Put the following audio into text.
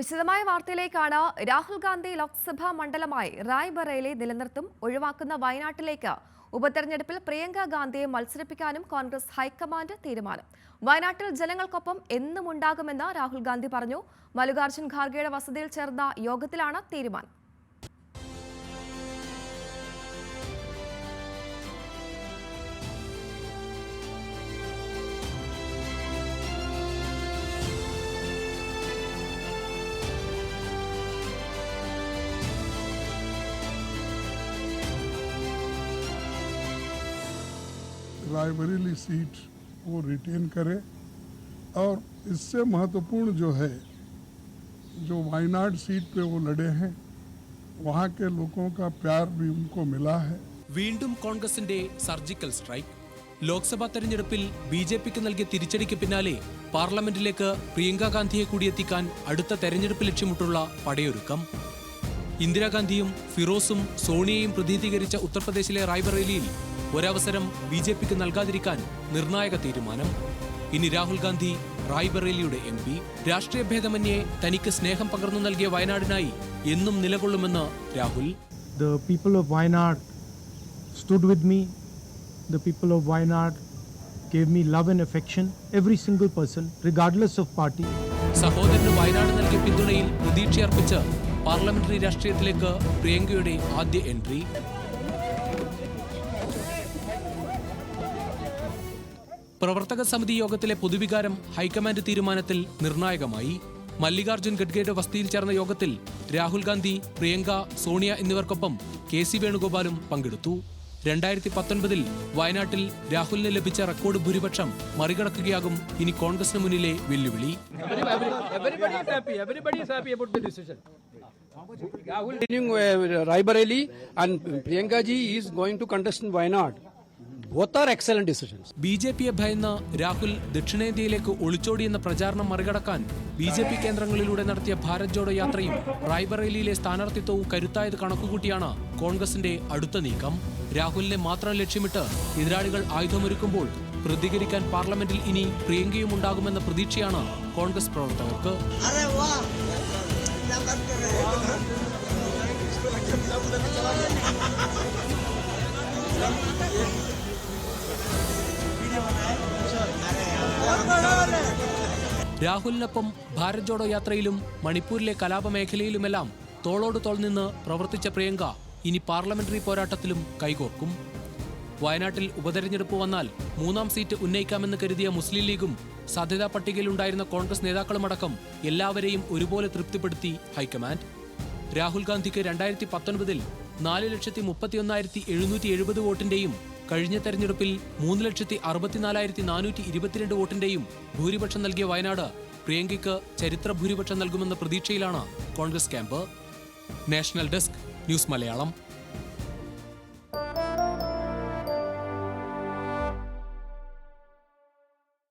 വിശദമായ വാർത്തയിലേക്കാണ്. രാഹുൽ ഗാന്ധി ലോക്സഭാ മണ്ഡലമായി റായ്ബറേലി നിലനിർത്തും. ഒഴിവാക്കുന്ന വയനാട്ടിലേക്ക് ഉപതെരഞ്ഞെടുപ്പിൽ പ്രിയങ്ക ഗാന്ധിയെ മത്സരിപ്പിക്കാനും കോൺഗ്രസ് ഹൈക്കമാൻഡ് തീരുമാനം. വയനാട്ടിൽ ജനങ്ങൾക്കൊപ്പം എന്നും ഉണ്ടാകുമെന്ന് രാഹുൽ ഗാന്ധി പറഞ്ഞു. മല്ലികാർജ്ജുൻ ഖാർഗെയുടെ വസതിയിൽ ചേർന്ന യോഗത്തിലാണ് തീരുമാനം. रायबरेली सीट वो रिटेन करे और इससे महत्वपूर्ण जो है जो वायनाड सीट पे वो लड़े हैं वहाँ के लोगों का प्यार भी उनको मिला है. വീണ്ടും കോൺഗ്രസിന്റെ സർജിക്കൽ സ്ട്രൈക്ക്. ലോക്സഭാ തെരഞ്ഞെടുപ്പിൽ ബിജെപിക്ക് നൽകിയ തിരിച്ചടിക്ക് പിന്നാലെ പാർലമെന്റിലേക്ക് പ്രിയങ്ക ഗാന്ധിയെ കൂടിയെത്തിക്കാൻ അടുത്ത തെരഞ്ഞെടുപ്പ് ലക്ഷ്യമിട്ടുള്ള പടയൊരുക്കം. ഇന്ദിരാഗാന്ധിയും ഫിറോസും സോണിയയും പ്രതിനിധീകരിച്ച ഉത്തർപ്രദേശിലെ റായ്ബറേലിയിൽ ഒരവസരം ബിജെപിക്ക് നൽകാതിരിക്കാൻ നിർണായക തീരുമാനം. ഇനി രാഹുൽ ഗാന്ധി റായ്ബറേലിയുടെ MP. രാഷ്ട്രീയ ഭേദമന്യേ തനിക്ക് സ്നേഹം പകർന്നു നൽകിയ വയനാടിനായി എന്നും നിലകൊള്ളുമെന്ന് Rahul. The people of Wayanad stood with me. The people of Wayanad gave me love and affection. Every single person, regardless of party. സഹോദരന് വയനാട് നൽകിയ പിന്തുണയിൽ പ്രതീക്ഷയർപ്പിച്ച് പാർലമെന്ററി രാഷ്ട്രീയത്തിലേക്ക് പ്രിയങ്കയുടെ ആദ്യ എൻട്രി. പ്രവർത്തക സമിതി യോഗത്തിലെ പൊതുവികാരം ഹൈക്കമാൻഡ് തീരുമാനത്തിൽ നിർണായകമായി. മല്ലികാർജ്ജുൻ ഖഡ്ഗെയുടെ വസതിയിൽ ചേർന്ന യോഗത്തിൽ രാഹുൽ ഗാന്ധി, പ്രിയങ്ക, സോണിയ എന്നിവർക്കൊപ്പം KC വേണുഗോപാലും പങ്കെടുത്തു. 2019 വയനാട്ടിൽ രാഹുലിന് ലഭിച്ച റെക്കോർഡ് ഭൂരിപക്ഷം മറികടക്കുകയാകും ഇനി കോൺഗ്രസിന് മുന്നിലെ വെല്ലുവിളി. Raebareli and Priyanka ji is going to contest in Wayanad. Both are excellent decisions. ബിജെപിയെ ഭയന്ന് രാഹുൽ ദക്ഷിണേന്ത്യയിലേക്ക് ഒളിച്ചോടിയെന്ന പ്രചാരണം മറികടക്കാൻ BJP കേന്ദ്രങ്ങളിലൂടെ നടത്തിയ ഭാരത് ജോഡോ യാത്രയും റായ്ബറേലിയിലെ സ്ഥാനാർത്ഥിത്വവും കരുത്തായത് കണക്കുകൂട്ടിയാണ് കോൺഗ്രസിന്റെ അടുത്ത നീക്കം. രാഹുലിനെ മാത്രം ലക്ഷ്യമിട്ട് എതിരാളികൾ ആയുധമൊരുക്കുമ്പോൾ പ്രതികരിക്കാൻ പാർലമെന്റിൽ ഇനി പ്രിയങ്കയും ഉണ്ടാകുമെന്ന പ്രതീക്ഷയാണ് കോൺഗ്രസ് പ്രവർത്തകർക്ക്. രാഹുലിനൊപ്പം ഭാരത് ജോഡോ യാത്രയിലും മണിപ്പൂരിലെ കലാപമേഖലയിലുമെല്ലാം തോളോട് തോൾ നിന്ന് പ്രവർത്തിച്ച പ്രിയങ്ക ഇനി പാർലമെന്ററി പോരാട്ടത്തിലും കൈകോർക്കും. വയനാട്ടിൽ ഉപതെരഞ്ഞെടുപ്പ് വന്നാൽ 3ാം സീറ്റ് ഉന്നയിക്കാമെന്ന് കരുതിയ മുസ്ലിം ലീഗും സാധ്യതാ പട്ടികയിലുണ്ടായിരുന്ന കോൺഗ്രസ് നേതാക്കളുമടക്കം എല്ലാവരെയും ഒരുപോലെ തൃപ്തിപ്പെടുത്തി ഹൈക്കമാൻഡ്. രാഹുൽ ഗാന്ധിക്ക് 2019 4,31,770 വോട്ടിന്റെയും കഴിഞ്ഞ തെരഞ്ഞെടുപ്പിൽ 3,64,422 വോട്ടിന്റെയും ഭൂരിപക്ഷം നൽകിയ വയനാട് പ്രിയങ്കയ്ക്ക് ചരിത്ര ഭൂരിപക്ഷം നൽകുമെന്ന പ്രതീക്ഷയിലാണ് Congress camp. National desk, news Malayalam.